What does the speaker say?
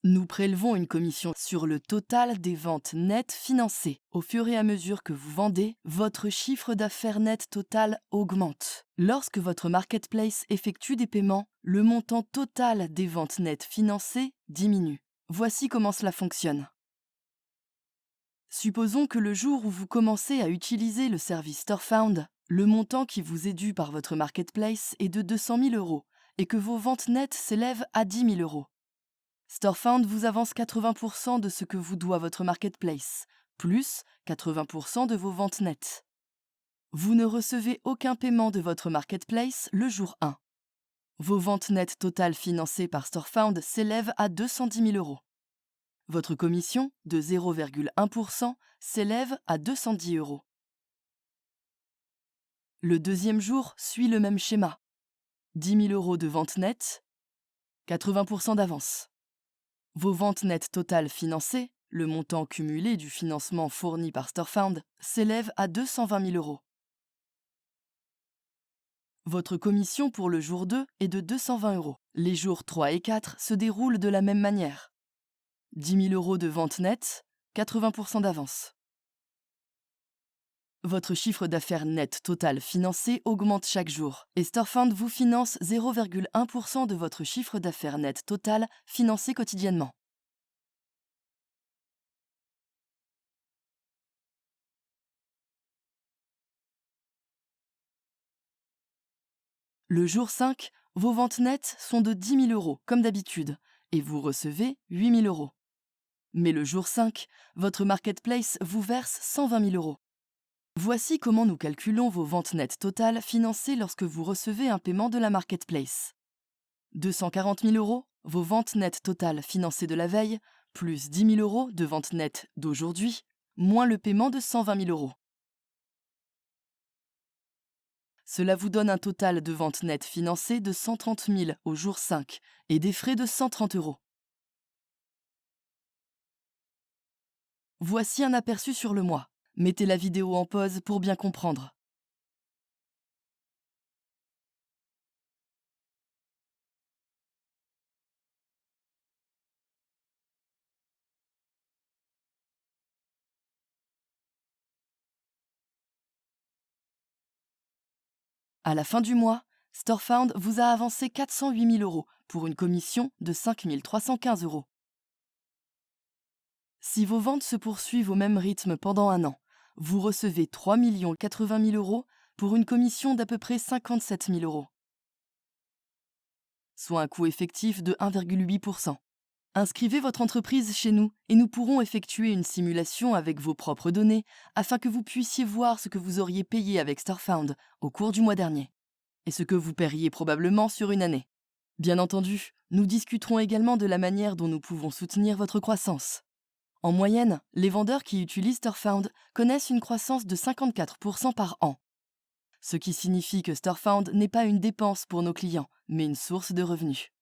Nous prélevons une commission sur le total des ventes nettes financées. Au fur et à mesure que vous vendez, votre chiffre d'affaires net total augmente. Lorsque votre marketplace effectue des paiements, le montant total des ventes nettes financées diminue. Voici comment cela fonctionne. Supposons que le jour où vous commencez à utiliser le service StoreFound, le montant qui vous est dû par votre marketplace est de 200 000 € et que vos ventes nettes s'élèvent à 10 000 €. StoreFound vous avance 80% de ce que vous doit votre marketplace, plus 80% de vos ventes nettes. Vous ne recevez aucun paiement de votre marketplace le jour 1. Vos ventes nettes totales financées par StoreFound s'élèvent à 210 000 €. Votre commission, de 0,1%, s'élève à 210 €. Le deuxième jour suit le même schéma. 10 000 € de ventes nettes, 80% d'avance. Vos ventes nettes totales financées, le montant cumulé du financement fourni par StoreFound, s'élève à 220 000 €. Votre commission pour le jour 2 est de 220 €. Les jours 3 et 4 se déroulent de la même manière. 10 000 € de ventes nettes, 80% d'avance. Votre chiffre d'affaires net total financé augmente chaque jour et StoreFound vous finance 0,1% de votre chiffre d'affaires net total financé quotidiennement. Le jour 5, vos ventes nettes sont de 10 000 €, comme d'habitude, et vous recevez 8 000 €. Mais le jour 5, votre marketplace vous verse 120 000 €. Voici comment nous calculons vos ventes nettes totales financées lorsque vous recevez un paiement de la marketplace. 240 000 €, vos ventes nettes totales financées de la veille, plus 10 000 € de ventes nettes d'aujourd'hui, moins le paiement de 120 000 €. Cela vous donne un total de ventes nettes financées de 130 000 au jour 5 et des frais de 130 €. Voici un aperçu sur le mois. Mettez la vidéo en pause pour bien comprendre. À la fin du mois, StoreFound vous a avancé 408 000 € pour une commission de 5 315 €. Si vos ventes se poursuivent au même rythme pendant un an, vous recevez 3 080 000 € pour une commission d'à peu près 57 000 €, soit un coût effectif de 1,8%. Inscrivez votre entreprise chez nous et nous pourrons effectuer une simulation avec vos propres données afin que vous puissiez voir ce que vous auriez payé avec StoreFound au cours du mois dernier et ce que vous paieriez probablement sur une année. Bien entendu, nous discuterons également de la manière dont nous pouvons soutenir votre croissance. En moyenne, les vendeurs qui utilisent StoreFound connaissent une croissance de 54% par an, ce qui signifie que StoreFound n'est pas une dépense pour nos clients, mais une source de revenus.